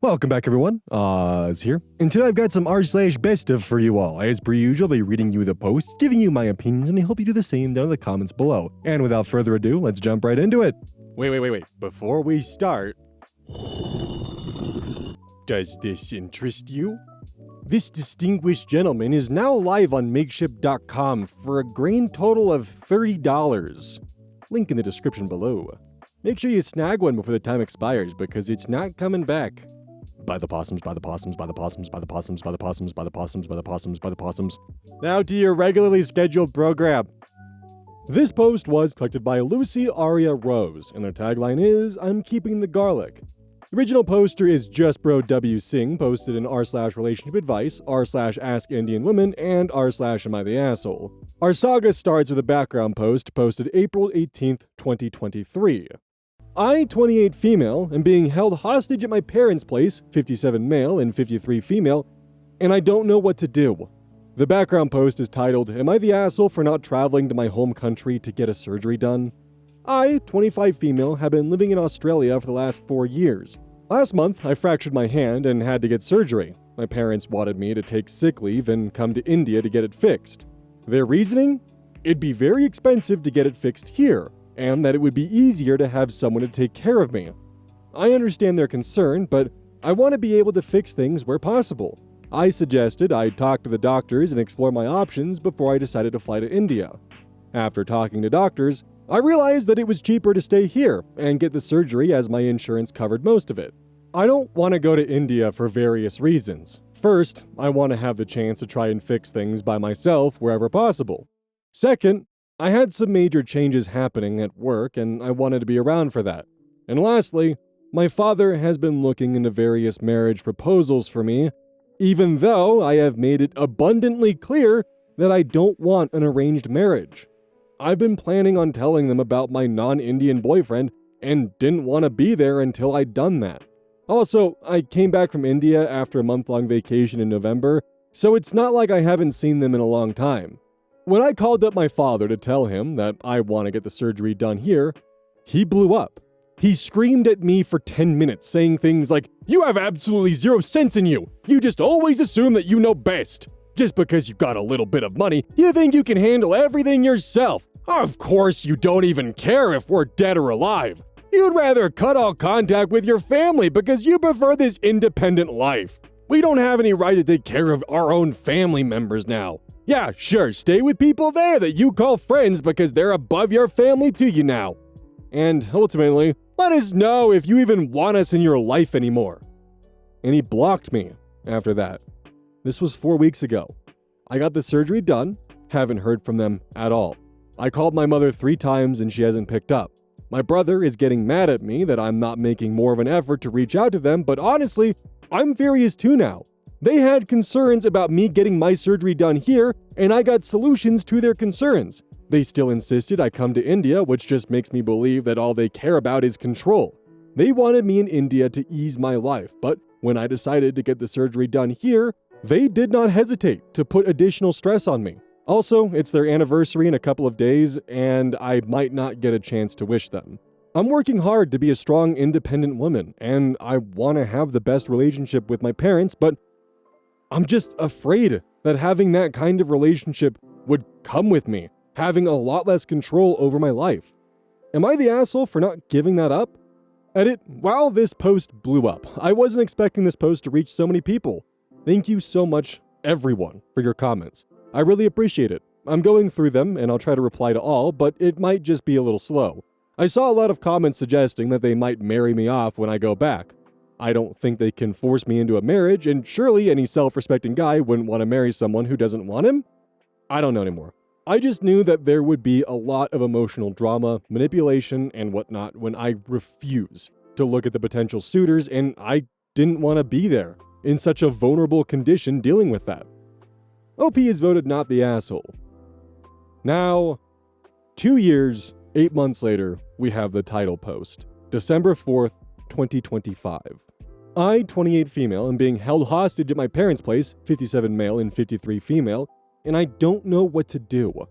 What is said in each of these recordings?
Welcome back, everyone. It's here. And today I've got some r/BestOf for you all. As per usual, I'll be reading you the posts, giving you my opinions, and I hope you do the same down in the comments below. And without further ado, let's jump right into it. Wait. Before we start, does this interest you? This distinguished gentleman is now live on Makeshift.com for a grand total of $30. Link in the description below. Make sure you snag one before the time expires because it's not coming back. By the possums, by the possums, by the possums, by the possums, by the possums, by the possums, by the possums, by the possums. Now to your regularly scheduled program. This post was collected by Lucy Aria Rose, and their tagline is, "I'm keeping the garlic." The original poster is Just Bro W Singh, posted in r/relationship advice, r/ask Indian women, and r/am I the asshole. Our saga starts with a background post posted April 18th, 2023. I, 28 female, am being held hostage at my parents' place, 57 male and 53 female, and I don't know what to do. The background post is titled, "Am I the asshole for not traveling to my home country to get a surgery done?" I, 25 female, have been living in Australia for the last 4 years. Last month, I fractured my hand and had to get surgery. My parents wanted me to take sick leave and come to India to get it fixed. Their reasoning? It'd be very expensive to get it fixed here, and that it would be easier to have someone to take care of me. I understand their concern, but I want to be able to fix things where possible. I suggested I talk to the doctors and explore my options before I decided to fly to India. After talking to doctors, I realized that it was cheaper to stay here and get the surgery as my insurance covered most of it. I don't want to go to India for various reasons. First, I want to have the chance to try and fix things by myself wherever possible. Second, I had some major changes happening at work and I wanted to be around for that. And lastly, my father has been looking into various marriage proposals for me, even though I have made it abundantly clear that I don't want an arranged marriage. I've been planning on telling them about my non-Indian boyfriend and didn't want to be there until I'd done that. Also, I came back from India after a month-long vacation in November, so it's not like I haven't seen them in a long time. When I called up my father to tell him that I want to get the surgery done here, he blew up. He screamed at me for 10 minutes, saying things like, "You have absolutely zero sense in you. You just always assume that you know best. Just because you got a little bit of money, you think you can handle everything yourself. Of course you don't even care if we're dead or alive. You'd rather cut all contact with your family because you prefer this independent life. We don't have any right to take care of our own family members now. Yeah, sure, stay with people there that you call friends because they're above your family to you now. And ultimately, let us know if you even want us in your life anymore." And he blocked me after that. This was 4 weeks ago. I got the surgery done, haven't heard from them at all. I called my mother 3 times and she hasn't picked up. My brother is getting mad at me that I'm not making more of an effort to reach out to them, but honestly, I'm furious too now. They had concerns about me getting my surgery done here, and I got solutions to their concerns. They still insisted I come to India, which just makes me believe that all they care about is control. They wanted me in India to ease my life, but when I decided to get the surgery done here, they did not hesitate to put additional stress on me. Also, it's their anniversary in a couple of days, and I might not get a chance to wish them. I'm working hard to be a strong, independent woman, and I want to have the best relationship with my parents, but I'm just afraid that having that kind of relationship would come with me having a lot less control over my life. Am I the asshole for not giving that up? Edit, while this post blew up, I wasn't expecting this post to reach so many people. Thank you so much, everyone, for your comments. I really appreciate it. I'm going through them and I'll try to reply to all, but it might just be a little slow. I saw a lot of comments suggesting that they might marry me off when I go back. I don't think they can force me into a marriage, and surely any self-respecting guy wouldn't want to marry someone who doesn't want him? I don't know anymore. I just knew that there would be a lot of emotional drama, manipulation, and whatnot when I refuse to look at the potential suitors, and I didn't want to be there in such a vulnerable condition dealing with that. OP is voted not the asshole. Now, 2 years, 8 months later, we have the title post. December 4th, 2025. I, 28 female, am being held hostage at my parents' place, 57 male and 53 female, and I don't know what to do.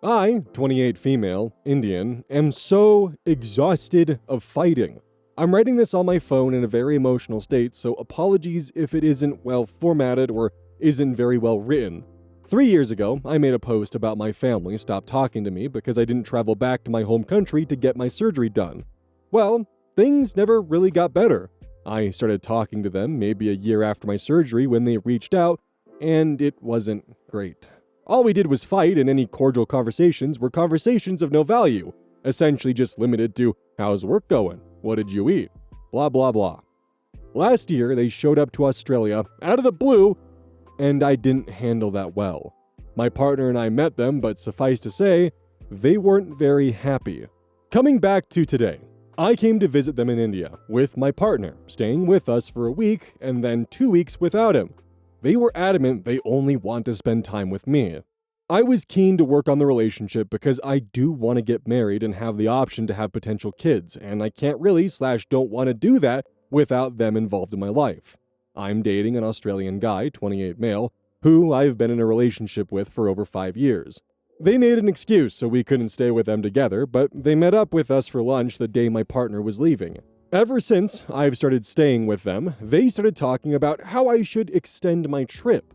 I, 28 female, Indian, am so exhausted of fighting. I'm writing this on my phone in a very emotional state, so apologies if it isn't well formatted or isn't very well written. 3 years ago, I made a post about my family stopped talking to me because I didn't travel back to my home country to get my surgery done. Well, things never really got better. I started talking to them maybe a year after my surgery when they reached out, and it wasn't great. All we did was fight, and any cordial conversations were conversations of no value, essentially just limited to, how's work going? What did you eat? Blah, blah, blah. Last year, they showed up to Australia, out of the blue, and I didn't handle that well. My partner and I met them, but suffice to say, they weren't very happy. Coming back to today, I came to visit them in India with my partner, staying with us for a week and then 2 weeks without him. They were adamant they only want to spend time with me. I was keen to work on the relationship because I do want to get married and have the option to have potential kids, and I can't really / don't want to do that without them involved in my life. I'm dating an Australian guy, 28 male, who I've been in a relationship with for over 5 years. They made an excuse so we couldn't stay with them together, but they met up with us for lunch the day my partner was leaving. Ever since I've started staying with them, they started talking about how I should extend my trip.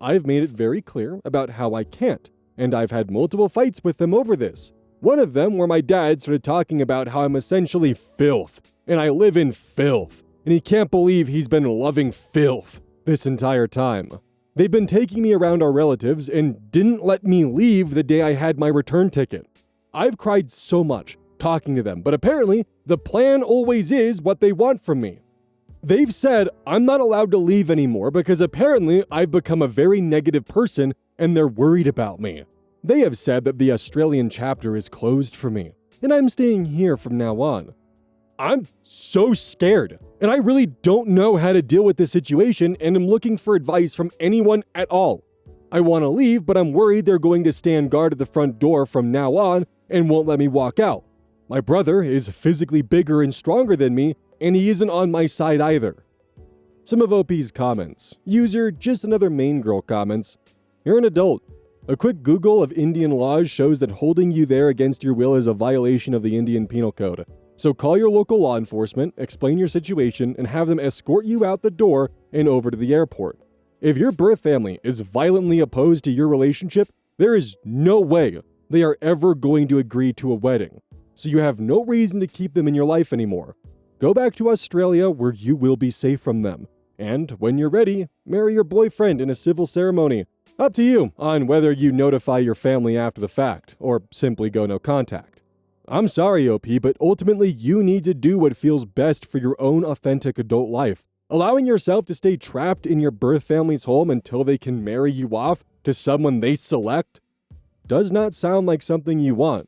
I've made it very clear about how I can't, and I've had multiple fights with them over this. One of them where my dad started talking about how I'm essentially filth, and I live in filth, and he can't believe he's been loving filth this entire time. They've been taking me around our relatives and didn't let me leave the day I had my return ticket. I've cried so much talking to them, but apparently the plan always is what they want from me. They've said I'm not allowed to leave anymore because apparently I've become a very negative person and they're worried about me. They have said that the Australian chapter is closed for me, and I'm staying here from now on. I'm so scared, and I really don't know how to deal with this situation and am looking for advice from anyone at all. I want to leave, but I'm worried they're going to stand guard at the front door from now on and won't let me walk out. My brother is physically bigger and stronger than me, and he isn't on my side either. Some of OP's comments. User just another main girl comments. You're an adult. A quick Google of Indian laws shows that holding you there against your will is a violation of the Indian Penal Code. So call your local law enforcement, explain your situation, and have them escort you out the door and over to the airport. If your birth family is violently opposed to your relationship, there is no way they are ever going to agree to a wedding. So you have no reason to keep them in your life anymore. Go back to Australia where you will be safe from them. And when you're ready, marry your boyfriend in a civil ceremony. Up to you on whether you notify your family after the fact, or simply go no contact. I'm sorry, OP, but ultimately you need to do what feels best for your own authentic adult life. Allowing yourself to stay trapped in your birth family's home until they can marry you off to someone they select does not sound like something you want.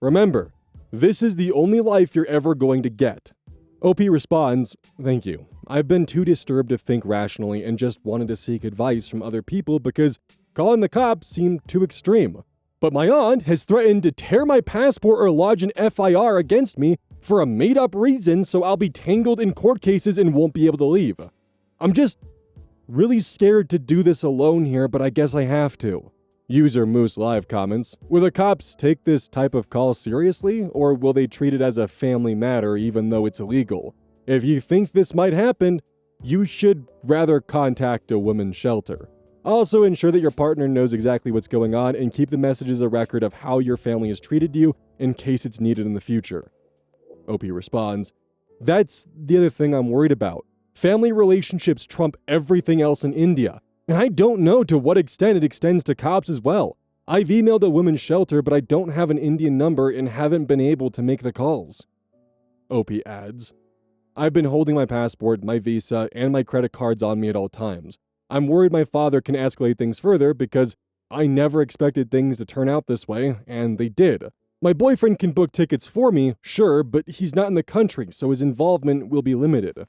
Remember, this is the only life you're ever going to get. OP responds, thank you. I've been too disturbed to think rationally and just wanted to seek advice from other people because calling the cops seemed too extreme. But my aunt has threatened to tear my passport or lodge an FIR against me for a made-up reason, so I'll be tangled in court cases and won't be able to leave. I'm just really scared to do this alone here, but I guess I have to. User Moose Live comments, will the cops take this type of call seriously, or will they treat it as a family matter even though it's illegal? If you think this might happen, you should rather contact a women's shelter. Also, ensure that your partner knows exactly what's going on and keep the messages a record of how your family has treated you in case it's needed in the future. OP responds, that's the other thing I'm worried about. Family relationships trump everything else in India, and I don't know to what extent it extends to cops as well. I've emailed a women's shelter, but I don't have an Indian number and haven't been able to make the calls. OP adds, I've been holding my passport, my visa, and my credit cards on me at all times. I'm worried my father can escalate things further because I never expected things to turn out this way, and they did. My boyfriend can book tickets for me, sure, but he's not in the country, so his involvement will be limited.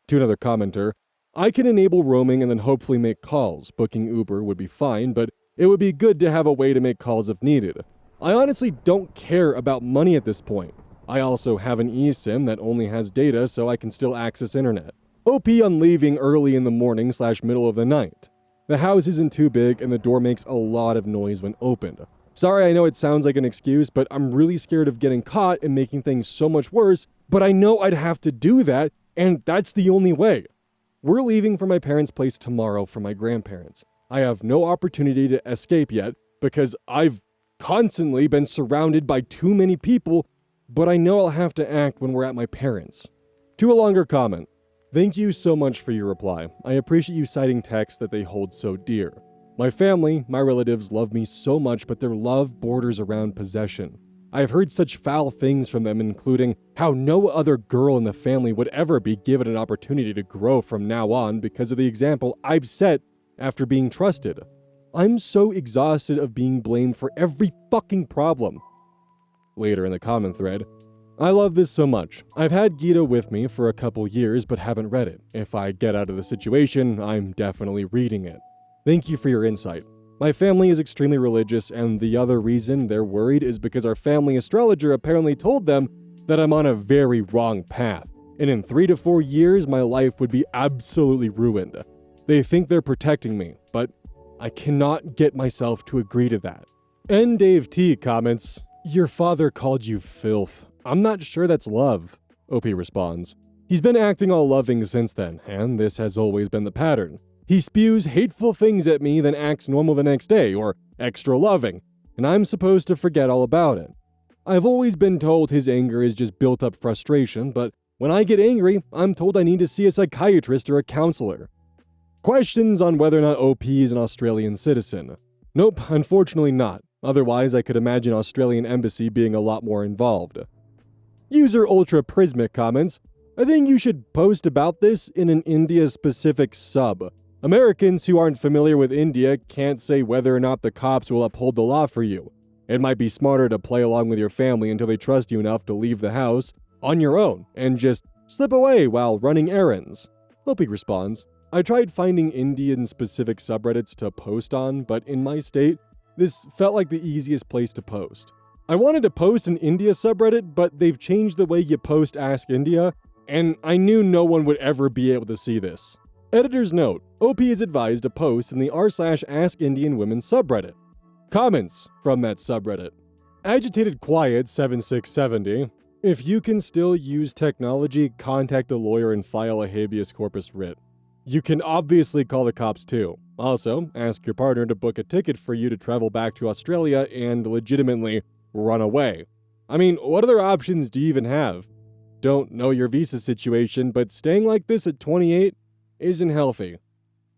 To another commenter, I can enable roaming and then hopefully make calls. Booking Uber would be fine, but it would be good to have a way to make calls if needed. I honestly don't care about money at this point. I also have an eSIM that only has data so I can still access internet. OP on leaving early in the morning / middle of the night. The house isn't too big and the door makes a lot of noise when opened. Sorry, I know it sounds like an excuse, but I'm really scared of getting caught and making things so much worse, but I know I'd have to do that, and that's the only way. We're leaving for my parents' place tomorrow for my grandparents. I have no opportunity to escape yet because I've constantly been surrounded by too many people, but I know I'll have to act when we're at my parents'. To a longer comment. Thank you so much for your reply. I appreciate you citing texts that they hold so dear. My family, my relatives love me so much, but their love borders around possession. I have heard such foul things from them, including how no other girl in the family would ever be given an opportunity to grow from now on because of the example I've set after being trusted. I'm so exhausted of being blamed for every fucking problem. Later in the comment thread, I love this so much. I've had Gita with me for a couple years but haven't read it. If I get out of the situation, I'm definitely reading it. Thank you for your insight. My family is extremely religious, and the other reason they're worried is because our family astrologer apparently told them that I'm on a very wrong path, and in 3 to 4 years my life would be absolutely ruined. They think they're protecting me, but I cannot get myself to agree to that. And Dave T comments, your father called you filth. I'm not sure that's love. OP responds, he's been acting all loving since then, and this has always been the pattern. He spews hateful things at me, then acts normal the next day, or extra loving, and I'm supposed to forget all about it. I've always been told his anger is just built up frustration, but when I get angry, I'm told I need to see a psychiatrist or a counselor. Questions on whether or not OP is an Australian citizen. Nope, unfortunately not. Otherwise, I could imagine Australian embassy being a lot more involved. User Ultra Prismic comments, I think you should post about this in an India-specific sub. Americans who aren't familiar with India can't say whether or not the cops will uphold the law for you. It might be smarter to play along with your family until they trust you enough to leave the house on your own and just slip away while running errands. Lofi responds, I tried finding Indian-specific subreddits to post on, but in my state, this felt like the easiest place to post. I wanted to post an India subreddit, but they've changed the way you post Ask India, and I knew no one would ever be able to see this. Editor's note, OP is advised to post in the r/Ask Indian Women subreddit. Comments from that subreddit. Agitated Quiet 7670. If you can still use technology, contact a lawyer and file a habeas corpus writ. You can obviously call the cops too. Also, ask your partner to book a ticket for you to travel back to Australia and legitimately run away. I mean, what other options do you even have? Don't know your visa situation, but staying like this at 28 isn't healthy.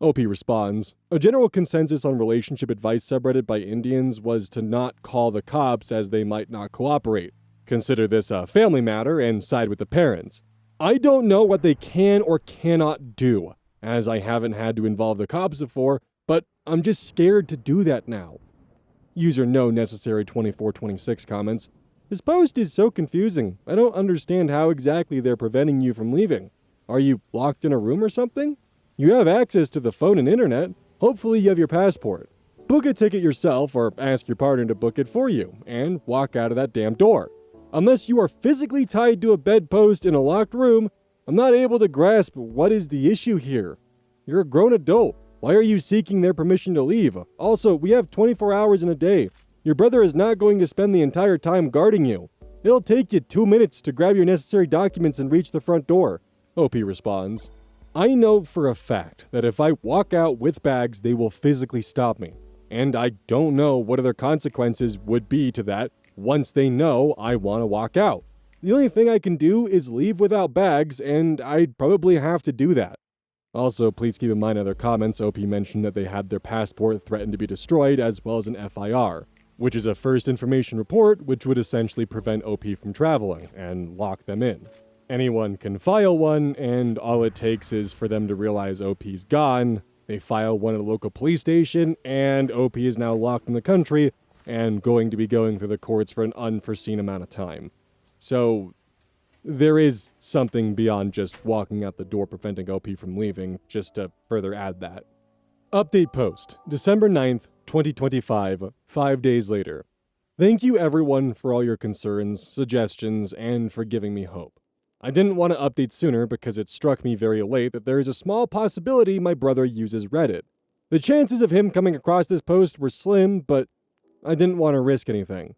OP responds, a general consensus on relationship advice subreddit by Indians was to not call the cops as they might not cooperate. Consider this a family matter and side with the parents. I don't know what they can or cannot do, as I haven't had to involve the cops before, but I'm just scared to do that now. User No Necessary 2426 comments, this post is so confusing. I don't understand how exactly they're preventing you from leaving. Are you locked in a room or something? You have access to the phone and internet. Hopefully you have your passport. Book a ticket yourself or ask your partner to book it for you and walk out of that damn door. Unless you are physically tied to a bedpost in a locked room, I'm not able to grasp what is the issue here. You're a grown adult. Why are you seeking their permission to leave? Also, we have 24 hours in a day. Your brother is not going to spend the entire time guarding you. It'll take you 2 minutes to grab your necessary documents and reach the front door. OP responds, I know for a fact that if I walk out with bags, they will physically stop me. And I don't know what other consequences would be to that once they know I want to walk out. The only thing I can do is leave without bags, and I'd probably have to do that. Also, please keep in mind in other comments, OP mentioned that they had their passport threatened to be destroyed, as well as an FIR, which is a first information report, which would essentially prevent OP from traveling and lock them in. Anyone can file one, and all it takes is for them to realize OP's gone. They file one at a local police station, and OP is now locked in the country and going to be going through the courts for an unforeseen amount of time. So there is something beyond just walking out the door preventing OP from leaving, just to further add that. Update post, December 9th, 2025, 5 days later. Thank you everyone for all your concerns, suggestions, and for giving me hope. I didn't want to update sooner because it struck me very late that there is a small possibility my brother uses Reddit. The chances of him coming across this post were slim, but I didn't want to risk anything.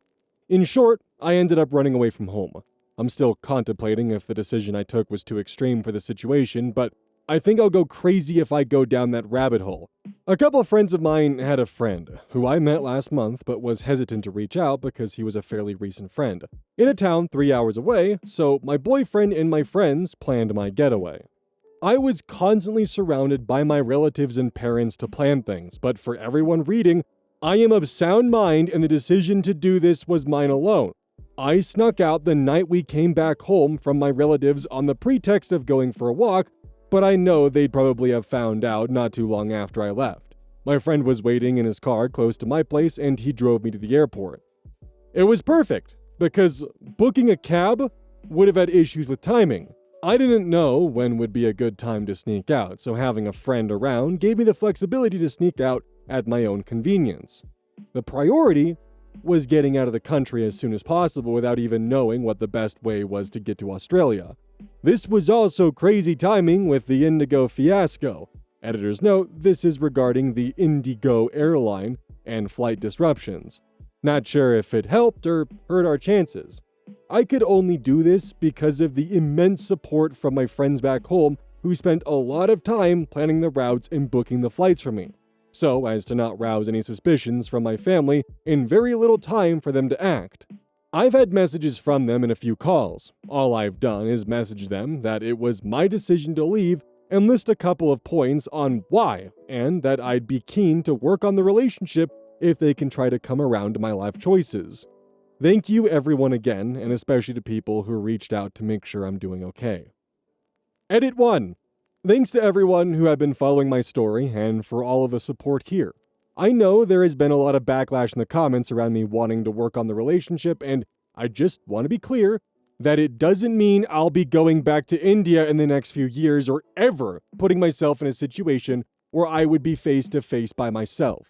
In short, I ended up running away from home. I'm still contemplating if the decision I took was too extreme for the situation, but I think I'll go crazy if I go down that rabbit hole. A couple of friends of mine had a friend, who I met last month but was hesitant to reach out because he was a fairly recent friend, in a town 3 hours away, so my boyfriend and my friends planned my getaway. I was constantly surrounded by my relatives and parents to plan things, but for everyone reading, I am of sound mind and the decision to do this was mine alone. I snuck out the night we came back home from my relatives on the pretext of going for a walk, but I know they'd probably have found out not too long after I left. My friend was waiting in his car close to my place and he drove me to the airport. It was perfect, because booking a cab would have had issues with timing. I didn't know when would be a good time to sneak out, so having a friend around gave me the flexibility to sneak out at my own convenience. The priority was getting out of the country as soon as possible without even knowing what the best way was to get to Australia. This was also crazy timing with the Indigo fiasco. Editor's note, this is regarding the Indigo airline and flight disruptions. Not sure if it helped or hurt our chances. I could only do this because of the immense support from my friends back home who spent a lot of time planning the routes and booking the flights for me, so as to not rouse any suspicions from my family in very little time for them to act. I've had messages from them and a few calls. All I've done is message them that it was my decision to leave and list a couple of points on why, and that I'd be keen to work on the relationship if they can try to come around to my life choices. Thank you everyone again, and especially to people who reached out to make sure I'm doing okay. Edit 1. Thanks to everyone who have been following my story and for all of the support here. I know there has been a lot of backlash in the comments around me wanting to work on the relationship, and I just want to be clear that it doesn't mean I'll be going back to India in the next few years or ever putting myself in a situation where I would be face to face by myself.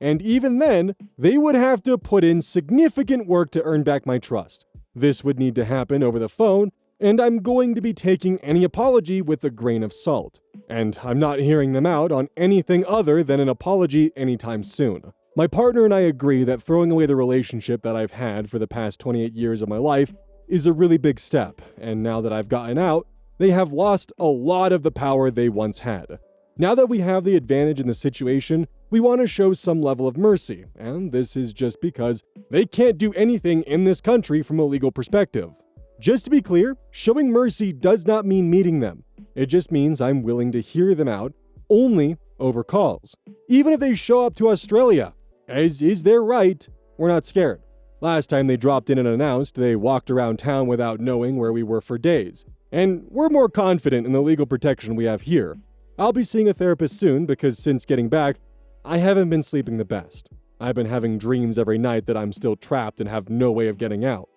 And even then, they would have to put in significant work to earn back my trust. This would need to happen over the phone, and I'm going to be taking any apology with a grain of salt. And I'm not hearing them out on anything other than an apology anytime soon. My partner and I agree that throwing away the relationship that I've had for the past 28 years of my life is a really big step, and now that I've gotten out, they have lost a lot of the power they once had. Now that we have the advantage in the situation, we want to show some level of mercy, and this is just because they can't do anything in this country from a legal perspective. Just to be clear, showing mercy does not mean meeting them. It just means I'm willing to hear them out, only over calls. Even if they show up to Australia, as is their right, we're not scared. Last time they dropped in and announced, they walked around town without knowing where we were for days. And we're more confident in the legal protection we have here. I'll be seeing a therapist soon because since getting back, I haven't been sleeping the best. I've been having dreams every night that I'm still trapped and have no way of getting out.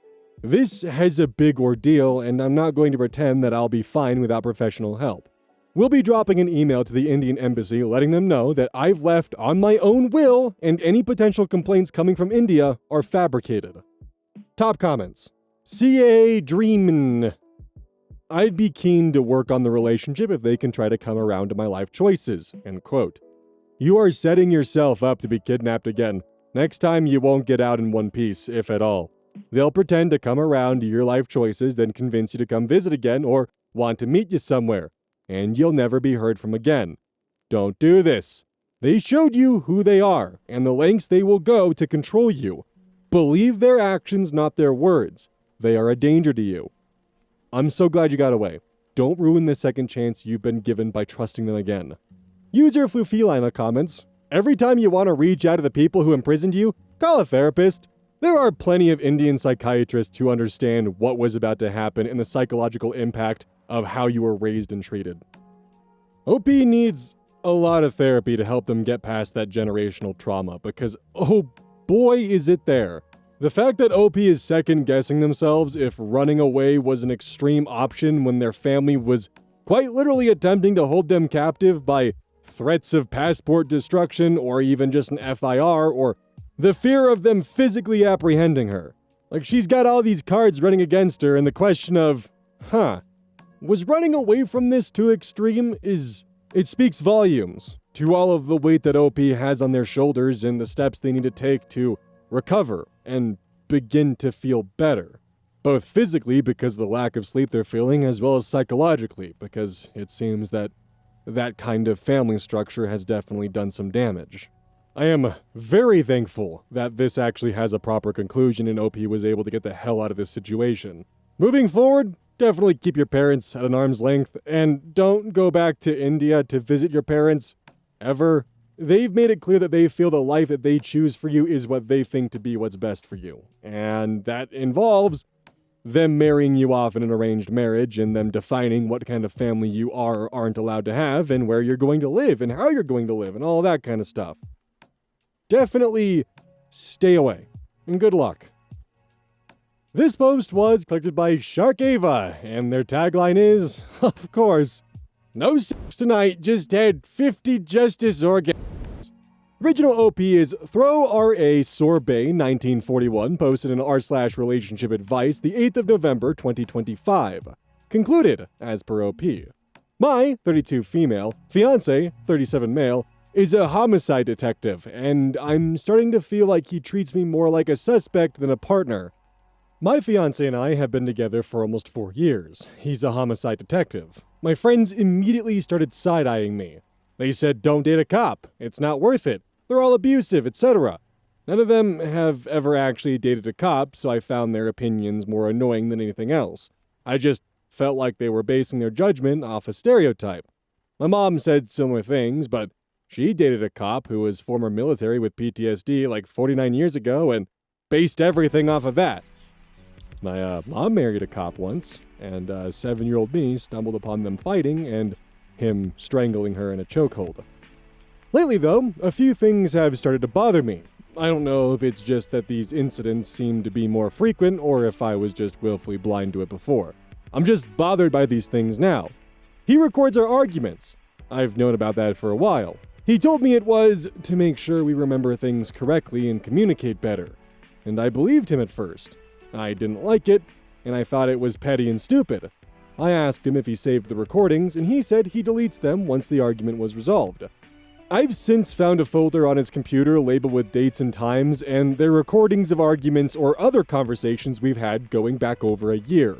This has a big ordeal, and I'm not going to pretend that I'll be fine without professional help. We'll be dropping an email to the Indian Embassy letting them know that I've left on my own will and any potential complaints coming from India are fabricated. Top comments. CA Dreamin'. I'd be keen to work on the relationship if they can try to come around to my life choices. End quote. You are setting yourself up to be kidnapped again. Next time you won't get out in one piece, if at all. They'll pretend to come around to your life choices, then convince you to come visit again or want to meet you somewhere, and you'll never be heard from again. Don't do this. They showed you who they are and the lengths they will go to control you. Believe their actions, not their words. They are a danger to you. I'm so glad you got away. Don't ruin the second chance you've been given by trusting them again. User Flufelina comments, every time you want to reach out to the people who imprisoned you, call a therapist. There are plenty of Indian psychiatrists who understand what was about to happen and the psychological impact of how you were raised and treated. OP needs a lot of therapy to help them get past that generational trauma because, oh boy, is it there. The fact that OP is second-guessing themselves if running away was an extreme option when their family was quite literally attempting to hold them captive by threats of passport destruction or even just an FIR or the fear of them physically apprehending her. Like, she's got all these cards running against her, and the question of, was running away from this too extreme? It speaks volumes to all of the weight that OP has on their shoulders and the steps they need to take to recover, and begin to feel better. Both physically because of the lack of sleep they're feeling, as well as psychologically because it seems that kind of family structure has definitely done some damage. I am very thankful that this actually has a proper conclusion and OP was able to get the hell out of this situation. Moving forward, definitely keep your parents at an arm's length, and don't go back to India to visit your parents, ever. They've made it clear that they feel the life that they choose for you is what they think to be what's best for you. And that involves them marrying you off in an arranged marriage and them defining what kind of family you are or aren't allowed to have and where you're going to live and how you're going to live and all that kind of stuff. Definitely stay away, and good luck. This post was collected by Shark Ava, and their tagline is, of course, no sex tonight, just had 50 justice organs. Original OP is Throw R.A. Sorbet 1941, posted in r/relationship advice the 8th of November 2025. Concluded, as per OP. My, 32 female, fiance, 37 male, is a homicide detective, and I'm starting to feel like he treats me more like a suspect than a partner. My fiance and I have been together for almost 4 years. He's a homicide detective. My friends immediately started side-eyeing me. They said, don't date a cop. It's not worth it. They're all abusive, etc. None of them have ever actually dated a cop, so I found their opinions more annoying than anything else. I just felt like they were basing their judgment off a stereotype. My mom said similar things, but she dated a cop who was former military with PTSD like 49 years ago and based everything off of that. My mom married a cop once, and 7-year-old me stumbled upon them fighting and him strangling her in a chokehold. Lately, though, a few things have started to bother me. I don't know if it's just that these incidents seem to be more frequent or if I was just willfully blind to it before. I'm just bothered by these things now. He records our arguments. I've known about that for a while. He told me it was to make sure we remember things correctly and communicate better. And I believed him at first. I didn't like it, and I thought it was petty and stupid. I asked him if he saved the recordings, and he said he deletes them once the argument was resolved. I've since found a folder on his computer labeled with dates and times, and they're recordings of arguments or other conversations we've had going back over a year.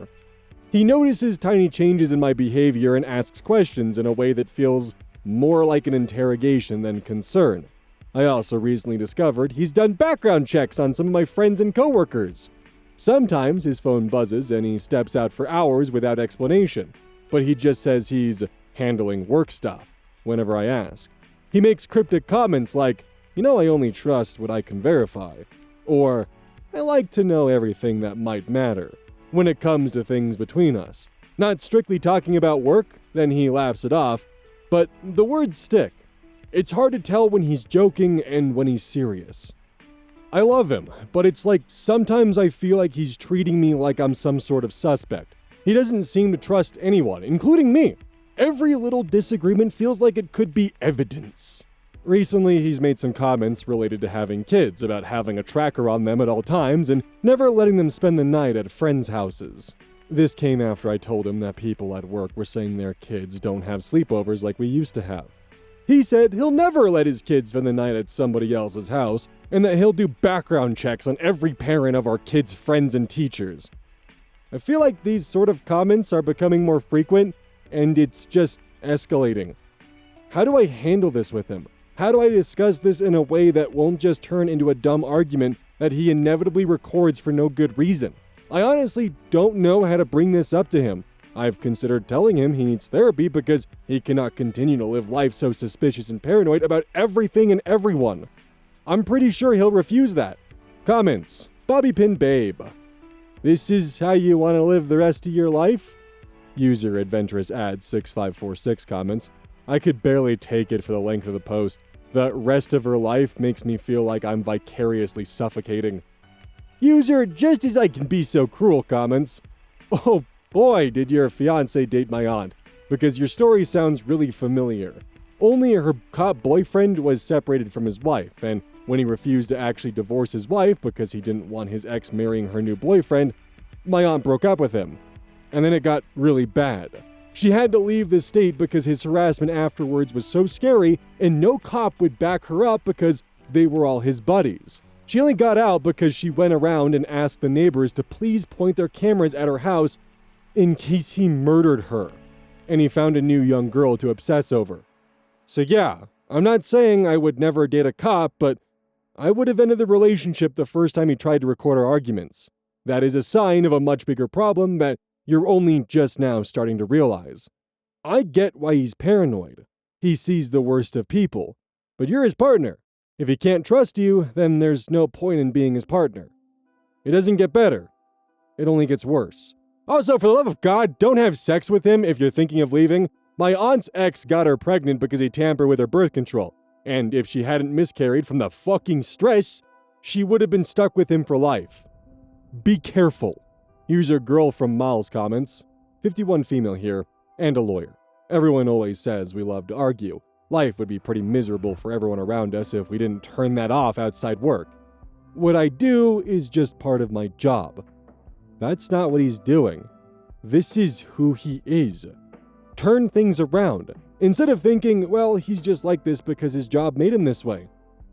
He notices tiny changes in my behavior and asks questions in a way that feels more like an interrogation than concern. I also recently discovered he's done background checks on some of my friends and coworkers. Sometimes his phone buzzes and he steps out for hours without explanation, but he just says he's handling work stuff whenever I ask. He makes cryptic comments like, I only trust what I can verify, or I like to know everything that might matter when it comes to things between us. Not strictly talking about work, then he laughs it off, but the words stick. It's hard to tell when he's joking and when he's serious. I love him, but it's like sometimes I feel like he's treating me like I'm some sort of suspect. He doesn't seem to trust anyone, including me. Every little disagreement feels like it could be evidence. Recently, he's made some comments related to having kids, about having a tracker on them at all times and never letting them spend the night at friends' houses. This came after I told him that people at work were saying their kids don't have sleepovers like we used to have. He said he'll never let his kids spend the night at somebody else's house, and that he'll do background checks on every parent of our kids' friends and teachers. I feel like these sort of comments are becoming more frequent, and it's just escalating. How do I handle this with him? How do I discuss this in a way that won't just turn into a dumb argument that he inevitably records for no good reason? I honestly don't know how to bring this up to him. I've considered telling him he needs therapy because he cannot continue to live life so suspicious and paranoid about everything and everyone. I'm pretty sure he'll refuse that. Comments. Bobby Pin Babe. This is how you want to live the rest of your life? User Adventurous Ad 6546 comments. I could barely take it for the length of the post. The rest of her life makes me feel like I'm vicariously suffocating. User Just As I Can Be So Cruel comments. Oh boy, did your fiance date my aunt, because your story sounds really familiar. Only her cop boyfriend was separated from his wife, and when he refused to actually divorce his wife because he didn't want his ex marrying her new boyfriend, my aunt broke up with him. And then it got really bad. She had to leave the state because his harassment afterwards was so scary, and no cop would back her up because they were all his buddies. She only got out because she went around and asked the neighbors to please point their cameras at her house in case he murdered her, and he found a new young girl to obsess over. So yeah, I'm not saying I would never date a cop, but I would have ended the relationship the first time he tried to record our arguments. That is a sign of a much bigger problem that you're only just now starting to realize. I get why he's paranoid. He sees the worst of people, but you're his partner. If he can't trust you, then there's no point in being his partner. It doesn't get better. It only gets worse. Also, for the love of God, don't have sex with him if you're thinking of leaving. My aunt's ex got her pregnant because he tampered with her birth control. And if she hadn't miscarried from the fucking stress, she would have been stuck with him for life. Be careful. Here's your girl from Miles comments. 51 female here, and a lawyer. Everyone always says we love to argue. Life would be pretty miserable for everyone around us if we didn't turn that off outside work. What I do is just part of my job. That's not what he's doing. This is who he is. Turn things around. Instead of thinking, well, he's just like this because his job made him this way.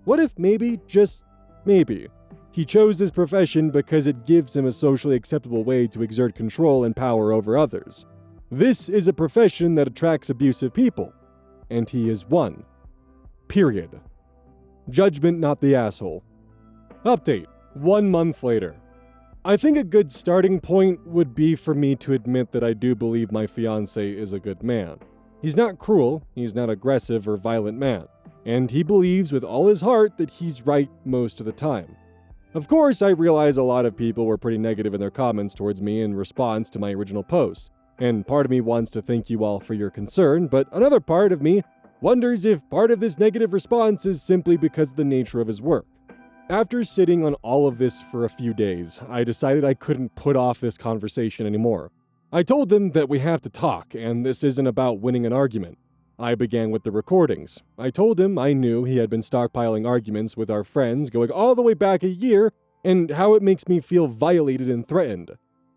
What if maybe, just maybe, he chose this profession because it gives him a socially acceptable way to exert control and power over others? This is a profession that attracts abusive people. And he is one. Period. Judgment, not the asshole. Update. 1 month later. I think a good starting point would be for me to admit that I do believe my fiancé is a good man. He's not cruel, he's not aggressive or violent man, and he believes with all his heart that he's right most of the time. Of course, I realize a lot of people were pretty negative in their comments towards me in response to my original post. And part of me wants to thank you all for your concern, but another part of me wonders if part of this negative response is simply because of the nature of his work. After sitting on all of this for a few days, I decided I couldn't put off this conversation anymore. I told them that we have to talk, and this isn't about winning an argument. I began with the recordings. I told him I knew he had been stockpiling arguments with our friends going all the way back a year, and how it makes me feel violated and threatened.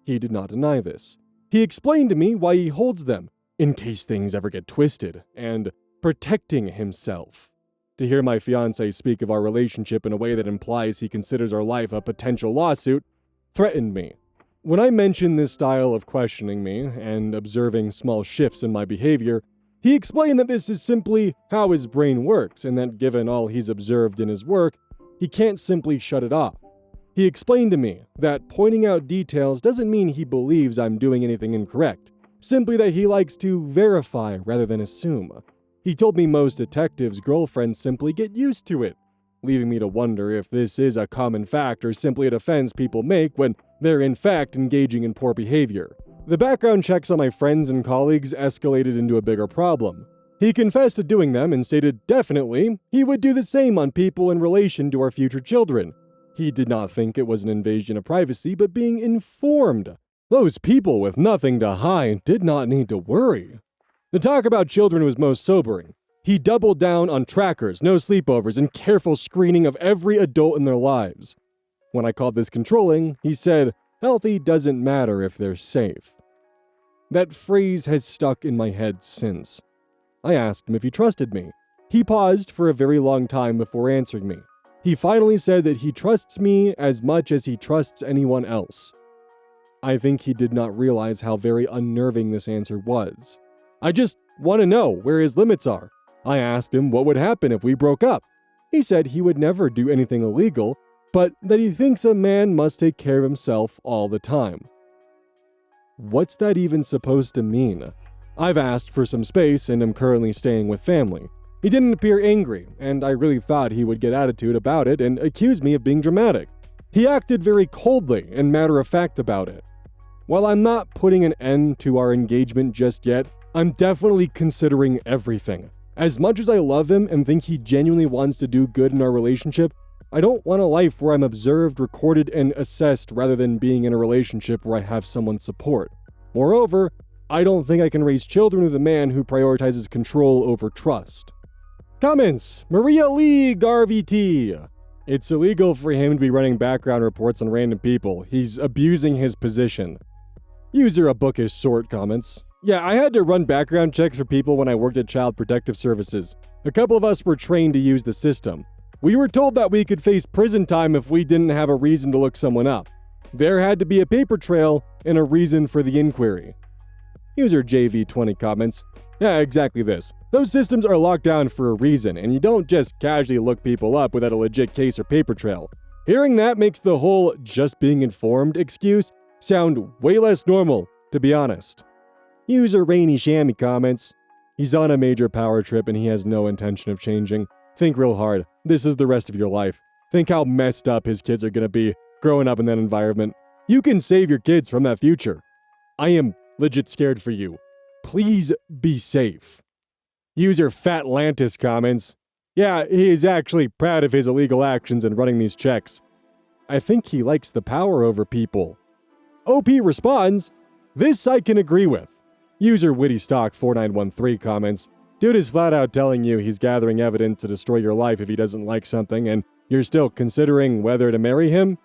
He did not deny this. He explained to me why he holds them, in case things ever get twisted, and protecting himself. To hear my fiancé speak of our relationship in a way that implies he considers our life a potential lawsuit threatened me. When I mentioned this style of questioning me and observing small shifts in my behavior, he explained that this is simply how his brain works, and that given all he's observed in his work, he can't simply shut it off. He explained to me that pointing out details doesn't mean he believes I'm doing anything incorrect, simply that he likes to verify rather than assume. He told me most detectives' girlfriends simply get used to it, leaving me to wonder if this is a common fact or simply a defense people make when they're in fact engaging in poor behavior. The background checks on my friends and colleagues escalated into a bigger problem. He confessed to doing them and stated definitely he would do the same on people in relation to our future children. He did not think it was an invasion of privacy, but being informed. Those people with nothing to hide did not need to worry. The talk about children was most sobering. He doubled down on trackers, no sleepovers, and careful screening of every adult in their lives. When I called this controlling, he said, "Healthy doesn't matter if they're safe." That phrase has stuck in my head since. I asked him if he trusted me. He paused for a very long time before answering me. He finally said that he trusts me as much as he trusts anyone else. I think he did not realize how very unnerving this answer was. I just want to know where his limits are. I asked him what would happen if we broke up. He said he would never do anything illegal, but that he thinks a man must take care of himself all the time. What's that even supposed to mean? I've asked for some space and am currently staying with family. He didn't appear angry, and I really thought he would get attitude about it and accuse me of being dramatic. He acted very coldly and matter-of-fact about it. While I'm not putting an end to our engagement just yet, I'm definitely considering everything. As much as I love him and think he genuinely wants to do good in our relationship, I don't want a life where I'm observed, recorded, and assessed rather than being in a relationship where I have someone's support. Moreover, I don't think I can raise children with a man who prioritizes control over trust. Comments. Maria Lee Garvey T. It's illegal for him to be running background reports on random people. He's abusing his position. User a bookish sort comments. Yeah, I had to run background checks for people when I worked at Child Protective Services. A couple of us were trained to use the system. We were told that we could face prison time if we didn't have a reason to look someone up. There had to be a paper trail and a reason for the inquiry. User JV20 comments, yeah, exactly this. Those systems are locked down for a reason, and you don't just casually look people up without a legit case or paper trail. Hearing that makes the whole just being informed excuse sound way less normal, to be honest. User Rainy Shammy comments, he's on a major power trip and he has no intention of changing. Think real hard. This is the rest of your life. Think how messed up his kids are gonna be growing up in that environment. You can save your kids from that future. I am legit scared for you. Please be safe. User Fatlantis comments, yeah, he is actually proud of his illegal actions in running these checks. I think he likes the power over people. OP responds, this I can agree with. User WittyStock4913 comments, dude is flat out telling you he's gathering evidence to destroy your life if he doesn't like something, and you're still considering whether to marry him?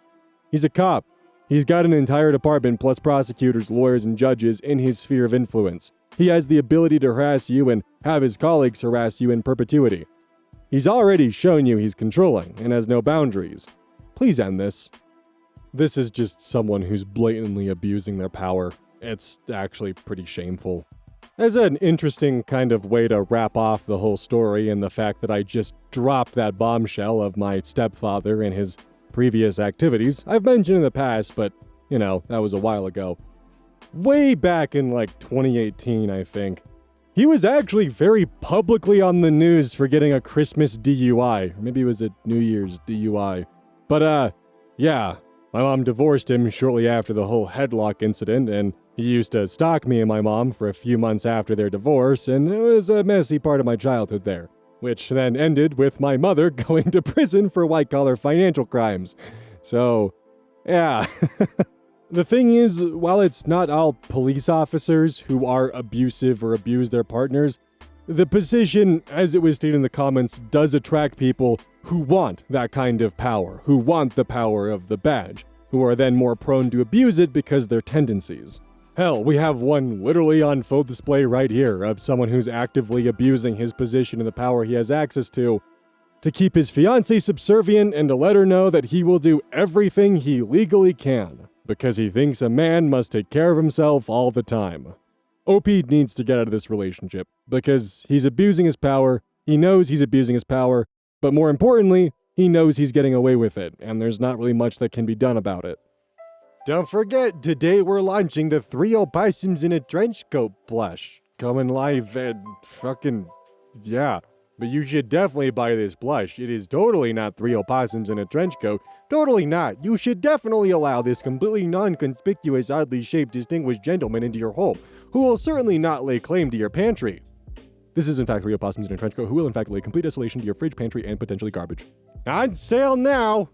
He's a cop. He's got an entire department plus prosecutors, lawyers, and judges in his sphere of influence. He has the ability to harass you and have his colleagues harass you in perpetuity. He's already shown you he's controlling and has no boundaries. Please end this. This is just someone who's blatantly abusing their power. It's actually pretty shameful. As an interesting kind of way to wrap off the whole story and the fact that I just dropped that bombshell of my stepfather and his previous activities, I've mentioned in the past, but, you know, that was a while ago. Way back in like 2018, I think. He was actually very publicly on the news for getting a Christmas DUI. Or maybe it was a New Year's DUI. But, yeah. My mom divorced him shortly after the whole headlock incident, and he used to stalk me and my mom for a few months after their divorce, and it was a messy part of my childhood there. Which then ended with my mother going to prison for white-collar financial crimes. So, yeah. The thing is, while it's not all police officers who are abusive or abuse their partners, the position, as it was stated in the comments, does attract people who want that kind of power, who want the power of the badge, who are then more prone to abuse it because their tendencies. Hell, we have one literally on full display right here of someone who's actively abusing his position and the power he has access to keep his fiancée subservient and to let her know that he will do everything he legally can, because he thinks a man must take care of himself all the time. OP needs to get out of this relationship, because he's abusing his power, he knows he's abusing his power, but more importantly, he knows he's getting away with it, and there's not really much that can be done about it. Don't forget, today we're launching the 3 opossums in a trench coat plush. Coming live and yeah. But you should definitely buy this plush. It is totally not 3 opossums in a trench coat. Totally not. You should definitely allow this completely non-conspicuous, oddly shaped, distinguished gentleman into your home, who will certainly not lay claim to your pantry. This is in fact 3 opossums in a trench coat who will in fact lay complete desolation to your fridge, pantry, and potentially garbage. On sale now!